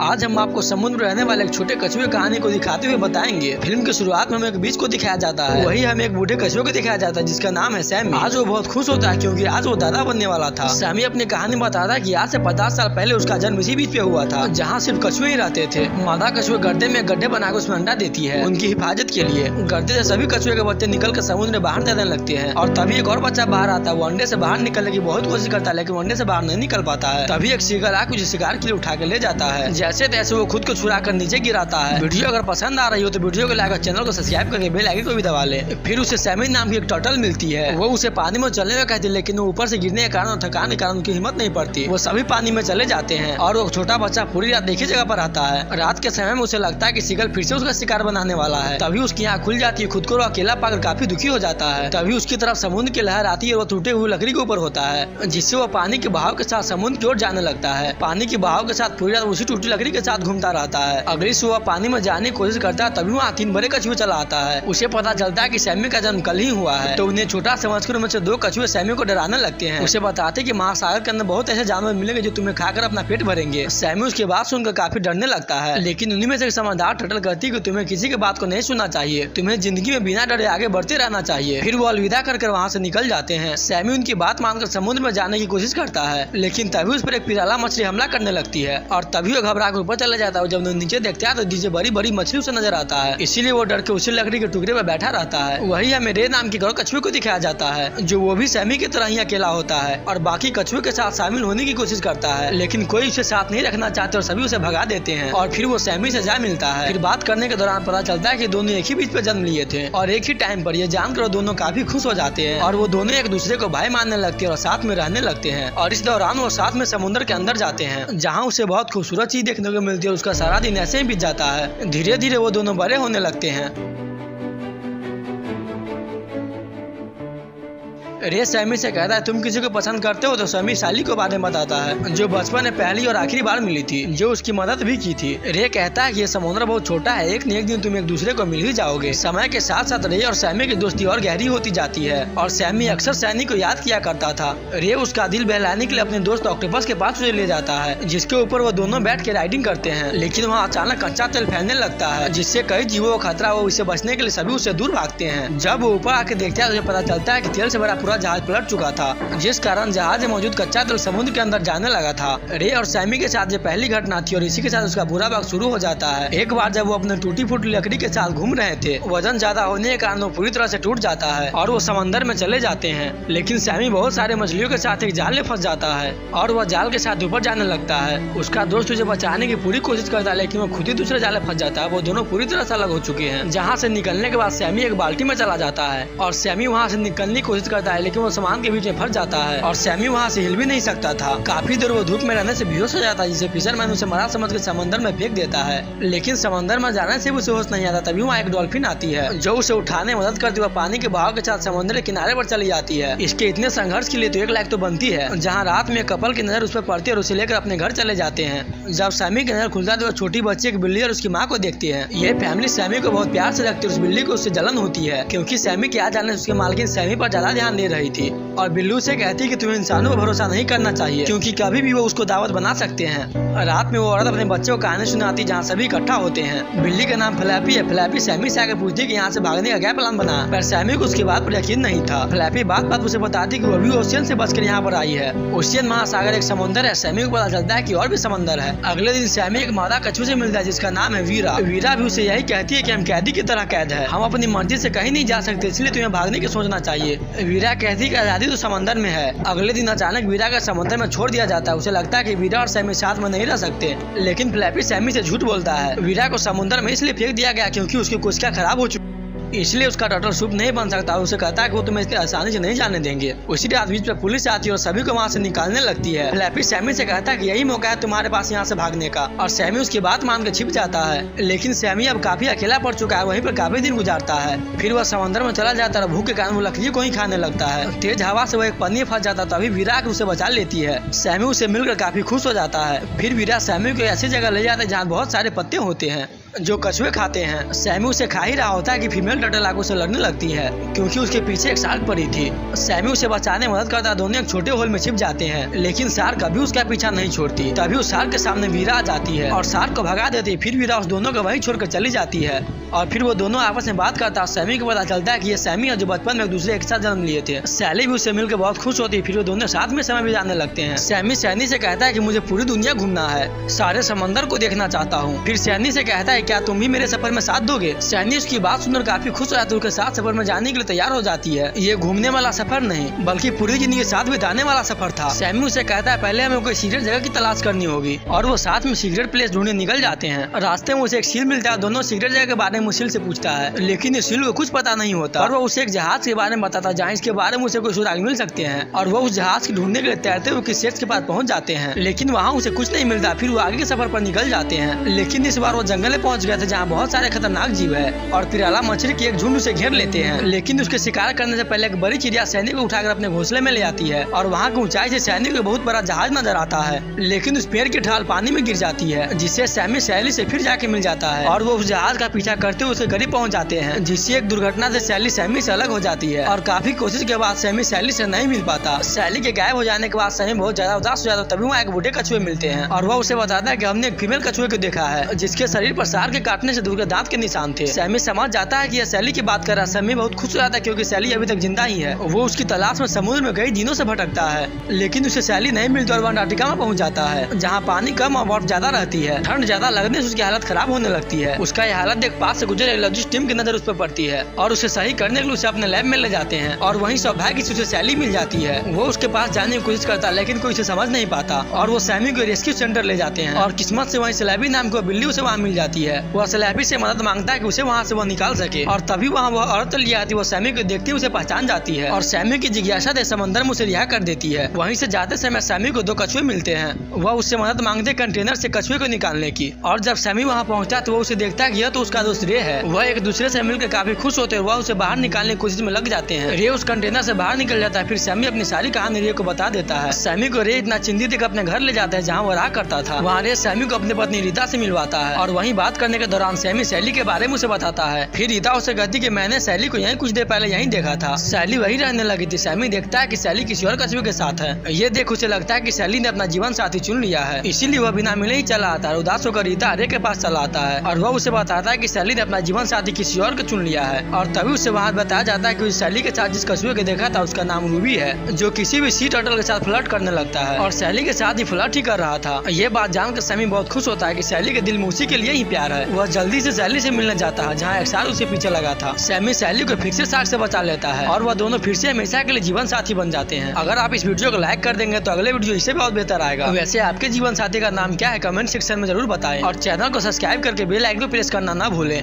आज हम आपको समुद्र में रहने वाले एक छोटे कछुए की कहानी को दिखाते हुए बताएंगे। फिल्म की शुरुआत में हमें एक बीच को दिखाया जाता है, वही हमें एक बूढ़े कछुए को दिखाया जाता है जिसका नाम है सैमी। आज वो बहुत खुश होता है क्योंकि आज वो दादा बनने वाला था। सैमी अपनी कहानी बताता है कि आज से 50 साल पहले उसका जन्म इसी बीच पे हुआ था जहाँ सिर्फ कछुए ही रहते थे। मादा कछुए गड्ढे में गड्ढे बनाकर उसमें अंडा देती है उनकी हिफाजत के लिए। गड्ढे से सभी कछुए के बच्चे निकल कर समुद्र में बाहर तैरने लगते हैं और तभी एक और बच्चा बाहर आता है। वो अंडे से बाहर निकलने की बहुत कोशिश करता है लेकिन अंडे से बाहर नहीं निकल पाता है। तभी एक सीगल आकर उसे शिकार के लिए उठा के ले जाता है। जैसे तैसे वो खुद को छुड़ा कर नीचे गिराता है। वीडियो अगर पसंद आ रही हो तो वीडियो को लाइक और चैनल को सब्सक्राइब करके बेल आइकन को भी दबा ले। फिर उसे सैमी नाम की एक टर्टल मिलती है। वो उसे पानी में चलने में कहती है लेकिन वो ऊपर से गिरने के कारण और थकान के कारण उनकी हिम्मत नहीं पड़ती। वो सभी पानी में चले जाते हैं और वो छोटा बच्चा पूरी रात एक ही जगह पर आता है। रात के समय में उसे लगता है कि सीगल फिर से उसका शिकार बनाने वाला है। तभी उसकी आँख खुल जाती है। खुद को अकेला पाकर काफी दुखी हो जाता है। तभी उसकी तरफ समुद्र की लहर आती है और वो टूटे हुए लकड़ी के ऊपर होता है जिससे वो पानी के बहाव के साथ समुद्र की ओर जाने लगता है। पानी के बहाव के साथ पूरी रात उसी टूटी लकड़ी के साथ घूमता रहता है। अगली सुबह पानी में जाने की कोशिश करता है तभी वहाँ 3 बड़े कछुए चला आता है। उसे पता चलता है कि सैमी का जन्म कल ही हुआ है तो उन्हें छोटा समझकर उनमें से 2 कछुए सैमी को डराने लगते हैं। उसे बताते कि महासागर के अंदर बहुत ऐसे जानवर मिलेंगे जो तुम्हें खाकर अपना पेट भरेंगे। सैमी उसकी बात सुनकर काफी डरने लगता है लेकिन उन्हीं में से समझदार टर्टल कहती है कि तुम्हें किसी की बात को नहीं सुनना चाहिए, तुम्हें जिंदगी में बिना डरे आगे बढ़ते रहना चाहिए। फिर वो अलविदा कर वहाँ से निकल जाते हैं। सैमी उनकी बात मानकर समुद्र में जाने की कोशिश करता है लेकिन तभी उस पर एक पिराला मछली हमला करने लगती है और तभी वो घबरा कर ऊपर चला जाता है। जब वो नीचे देखता है तो नीचे बड़ी बड़ी मछली उसे नजर आता है, इसीलिए वो डर के उसी लकड़ी के टुकड़े पर बैठा रहता है। वही हमें रे नाम के कछुए को दिखाया जाता है जो वो भी सैमी की तरह ही अकेला होता है और बाकी कछुए के साथ शामिल होने की कोशिश करता है लेकिन कोई उसे साथ नहीं रखना चाहते और सभी उसे भगा देते हैं और फिर वो सैमी से जा मिलता है। फिर बात करने के दौरान पता चलता है कि दोनों एक ही बीच पे जन्म लिए थे और एक ही टाइम पर ये जानकर वो दोनों काफी खुश हो जाते हैं और वो दोनों एक दूसरे को भाई मानने लगते हैं और साथ में रहने लगते हैं। और इस दौरान वो साथ में समुद्र के अंदर जाते हैं जहाँ उसे बहुत खूबसूरत चीज देखने को मिलती है। उसका सारा दिन ऐसे ही बीत जाता है। धीरे धीरे वो दोनों बड़े होने लगते हैं। रे सैमी से कहता है तुम किसी को पसंद करते हो तो सैमी साली को बातें बताता है जो बचपन में पहली और आखिरी बार मिली थी, जो उसकी मदद भी की थी। रे कहता है कि ये समुद्र बहुत छोटा है, एक न एक दिन तुम एक दूसरे को मिल ही जाओगे। समय के साथ साथ रे और सैमी की दोस्ती और गहरी होती जाती है और सैमी अक्सर सैनी को याद किया करता था। रे उसका दिल बहलाने के लिए अपने दोस्त ऑक्टोपस के पास उसे ले जाता है जिसके ऊपर वो दोनों बैठ के राइडिंग करते हैं लेकिन वहाँ अचानक कच्चा तेल फैलने लगता है जिससे कई जीवों को खतरा हो। इसे बचने के लिए सभी उससे दूर भागते हैं। जब वो ऊपर आके देखता है तो पता चलता है कि तेल से भरा पूरा जहाज पलट चुका था जिस कारण जहाज में मौजूद कच्चा तेल समुद्र के अंदर जाने लगा था। रे और सैमी के साथ ये पहली घटना थी और इसी के साथ उसका बुरा वक्त शुरू हो जाता है। एक बार जब वो अपने टूटी फूटी लकड़ी के साथ घूम रहे थे, वजन ज्यादा होने के कारण वो पूरी तरह से टूट जाता है और वो समंदर में चले जाते हैं लेकिन सैमी बहुत सारे मछलियों के साथ एक जाल में फंस जाता है और वह जाल के साथ ऊपर जाने लगता है। उसका दोस्त उसे बचाने की पूरी कोशिश करता है लेकिन वो खुद ही दूसरे जाल में फंस जाता है। वो दोनों पूरी तरह से अलग हो चुके हैं। जहाँ से निकलने के बाद सैमी एक बाल्टी में चला जाता है और सैमी वहाँ से निकलने की कोशिश करता है लेकिन वो सामान के बीच में फंस जाता है और सैमी वहाँ से हिल भी नहीं सकता था। काफी देर वो धूप में रहने से बेहोश हो जाता है जिसे फिशरमैन उसे मरा समझ के समंदर में फेंक देता है लेकिन समंदर में जाने से भी उसे होश नहीं आता। तभी वहाँ एक डॉल्फिन आती है जो उसे उठाने में मदद करती हुए पानी के बहाव के साथ समुद्र के किनारे पर चली जाती है। इसके इतने संघर्ष के लिए तो 1 लाख तो बनती है। जहाँ रात में कपल की नजर उस पर पड़ती है और उसे लेकर अपने घर चले जाते हैं। जब सैमी की नजर खुलता है तो छोटी बच्ची एक बिल्ली और उसकी माँ को देखती है। ये फैमिली सैमी को बहुत प्यार से रखती है। उस बिल्ली को उससे जलन होती है क्योंकि सैमी के आ जाने से उसके मालकिन सैमी पर ज्यादा ध्यान दे रही थी और बिल्लू से कहती है कि तुम्हें इंसानों पर भरोसा नहीं करना चाहिए क्योंकि कभी भी वो उसको दावत बना सकते हैं। रात में वो औरत अपने बच्चे को कहानी सुनाती जहाँ सभी इकट्ठा होते हैं। बिल्ली का नाम फ्लैपी है। फ्लैपी सैमी से आकर पूछती है कि यहाँ से भागने का क्या प्लान बना, पर सैमी को उसकी बात पर यकीन नहीं था। फ्लैपी बात उसे बताती कि वो भी ओशियन से बचकर यहाँ पर आई है। ओशियन महासागर एक समुद्र है। सैमी को पता चलता है कि और भी समंदर है। अगले दिन सैमी एक मादा कछुए से मिलता है जिसका नाम है वीरा। वीरा भी उसे यही कहती है कि हम कैदी की तरह कैद है, हम अपनी मर्जी से कहीं नहीं जा सकते, इसलिए तुम्हें भागने की सोचना चाहिए। वीरा कहती है कि आजादी तो समंदर में है। अगले दिन अचानक वीरा का समुद्र में छोड़ दिया जाता है। उसे लगता है कि वीरा और सैमी साथ में नहीं रह सकते लेकिन फ्लैपी सैमी से झूठ बोलता है। वीरा को समुद्र में इसलिए फेंक दिया गया क्योंकि उसकी कोशिका खराब हो चुकी, इसलिए उसका टर्टल सूप नहीं बन सकता। उसे कहता है कि वो तुम्हें इसके आसानी से नहीं जाने देंगे। उसी रात बीच पे पुलिस आती है और सभी को वहाँ से निकालने लगती है। फ्लैपी सैमी से कहता है कि यही मौका है तुम्हारे पास यहाँ से भागने का और सैमी उसकी बात मान के छिप जाता है लेकिन सैमी अब काफी अकेला पड़ चुका है। वहीं पर काफी दिन गुजारता है। फिर वह समंदर में चला जाता है और भूख के कारण वो लकड़ी को ही खाने लगता है। तेज हवा से वो एक पन्नी फंस जाता है तभी वीरा उसे बचा लेती है। सैमी उसे मिलकर काफी खुश हो जाता है। फिर वीरा सैमी को ऐसी जगह ले जाता है जहाँ बहुत सारे पत्ते होते हैं। जो कछुए खाते हैं। सैमी उसे खा ही रहा होता है कि फीमेल टर्टल आग उसे लड़ने लगती है क्योंकि उसके पीछे एक शार्क पड़ी थी। सैमी उसे बचाने में मदद करता है। दोनों एक छोटे होल में छिप जाते हैं, लेकिन शार्क कभी उसका पीछा नहीं छोड़ती। तभी उस शार्क के सामने वीरा आ जाती है और शार्क को भगा देती है। फिर वीरा उस दोनों को वहीं छोड़कर चली जाती है और फिर वो दोनों आपस में बात करता है। सैमी को पता चलता है कि ये सैमी है जो बचपन में एक दूसरे एक साथ जन्म लिए थे। सैली भी उससे मिलकर बहुत खुश होती है। फिर वो दोनों साथ में समय बिताने लगते हैं। सैमी सैनी से कहता है कि मुझे पूरी दुनिया घूमना है, सारे समंदर को देखना चाहता हूँ। फिर सैनी से कहता है क्या तुम भी मेरे सफर में साथ दोगे। सैनी उसकी बात सुनकर काफी खुश हो जाती है। उसके साथ सफर में जाने के लिए तैयार हो जाती है। ये घूमने वाला सफर नहीं बल्कि पूरी जिंदगी साथ बिताने वाला सफर था। सैमी उसे कहता है पहले हमें कोई सीक्रेट जगह की तलाश करनी होगी और वो साथ में सीक्रेट प्लेस ढूंढने निकल जाते हैं। रास्ते में उसे एक सील मिलता है। दोनों सीक्रेट जगह के बारे में सील से पूछता है, लेकिन इस सील को कुछ पता नहीं होता और वो उसे एक जहाज के बारे में बताता है जहाँ इसके बारे में उसे कोई सुराग मिल सकते हैं। और वो उस जहाज को ढूंढने के लिए तैरते हुए किसी शेर के पास पहुंच जाते हैं, लेकिन वहाँ उसे कुछ नहीं मिलता। फिर वो आगे के सफर पर निकल जाते हैं, लेकिन इस बार वो जंगल में पहुंच गए थे जहाँ बहुत सारे खतरनाक जीव है और पिराला मछली की एक झुंड उसे घेर लेते हैं। लेकिन उसके शिकार करने से पहले एक बड़ी चिड़िया सैनिक को उठाकर अपने घोंसले में ले आती है और वहाँ की ऊंचाई से सैनिक को बहुत बड़ा जहाज नजर आता है, लेकिन उस पेड़ की ढाल पानी में गिर जाती है जिससे सैमी सैली से फिर जाके मिल जाता है और वो उस जहाज का पीछा करते हुए उसके करीब पहुंच जाते हैं, जिससे एक दुर्घटना से सैली सैमी से अलग हो जाती है और काफी कोशिश के बाद सैमी सैली से नहीं मिल पाता। सैली के गायब हो जाने के बाद सैमी बहुत ज्यादा उदास हो जाता है। तभी वहाँ एक बूढ़े कछुए मिलते हैं और वह उसे बताता है कि हमने एक फीमेल कछुए को देखा है जिसके शरीर पर शार्क के काटने से दूर के दांत के निशान थे। सैमी समझ जाता है कि यह सैली की बात कर रहा है। सैमी बहुत खुश हो जाता है क्योंकि सैली अभी तक जिंदा ही है। वो उसकी तलाश में समुद्र में कई दिनों से भटकता है, लेकिन उसे सैली नहीं मिलती और वह अंटार्कटिका में पहुंच जाता है जहाँ पानी कम और बर्फ ज्यादा रहती है। ठंड ज्यादा लगने से उसकी हालत खराब होने लगती है। उसका यह हालत देख पास से गुजरे इकोलॉजिस्ट टीम की नजर उस पर पड़ती है और उसे सही करने के लिए उसे अपने लैब में ले जाते हैं और वहीं सौभाग्य से उसे सैली मिल जाती है। वो उसके पास जाने की कोशिश करता है लेकिन कोई उसे समझ नहीं पाता और वो सैमी को रेस्क्यू सेंटर ले जाते हैं और किस्मत से वहीं सैलाबी नाम की बिल्ली उसे वहाँ मिल जाती है। वह सैलाबी से मदद मांगता है कि उसे वहाँ से वो निकाल सके और तभी वहाँ वो औरत ले आती है। वो सैमी को देखते उसे पहचान जाती है और सैमी की जिज्ञासा से समंदर में उसे रिहा कर देती है। वहीं से जाते समय सैमी को दो कछुए मिलते हैं। वह उससे मदद मांगते कंटेनर से कछुए को निकालने की और जब सैमी वहाँ पहुँचता है तो वो उसे देखता है कि यह तो उसका दोस्त रे है। वह एक दूसरे से मिलकर काफी खुश होते हैं। वह उसे बाहर निकालने की कोशिश में लग जाते हैं। रे उस कंटेनर से बाहर निकल जाता है। फिर सैमी अपनी सारी कहानी रे को बता देता है। सैमी को रे इतना चिंतित है कि अपने घर ले जाता है जहाँ वो रहा करता था। वहाँ रे सैमी को अपनी पत्नी रीता से मिलवाता है और वहीं बात करने के दौरान सैमी सैली के बारे में उसे बताता है। फिर रीता उसे कहती कि मैंने सैली को यहीं कुछ देर पहले यहीं देखा था। सैली वहीं रहने लगी थी। सैमी देखता है कि सैली किसी और कछुए के साथ है। ये देख उसे लगता है कि सैली ने अपना जीवन साथी चुन लिया है, इसीलिए वह बिना मिले ही चला आता है। उदास होकर रीता रे के पास चला आता है और वह उसे बताता है कि सैली ने अपना जीवन साथी किसी और को चुन लिया है। और तभी उसे वहाँ बताया जाता है कि सैली के साथ जिस कछुए को देखा था उसका नाम रूबी है, जो किसी भी सी टर्टल के साथ फ्लर्ट करने लगता है और सैली के साथ ही फ्लर्ट ही कर रहा था। ये बात जानकर सैमी बहुत खुश होता है कि सैली के दिल में उसी के लिए ही प्यार है। वह जल्दी से सैली से मिलने जाता है जहाँ एक शार्क उसके पीछे लगा था। सैमी सैली को फिर से शार्क से बचा लेता है और वह दोनों फिर से हमेशा के लिए जीवन साथी बन जाते हैं। अगर आप इस वीडियो को लाइक कर देंगे तो अगले वीडियो इससे बहुत बेहतर आएगा। वैसे आपके जीवन साथी का नाम क्या है कमेंट सेक्शन में जरूर बताएं और चैनल को सब्सक्राइब करके बेल आइकन को प्रेस करना ना भूलें।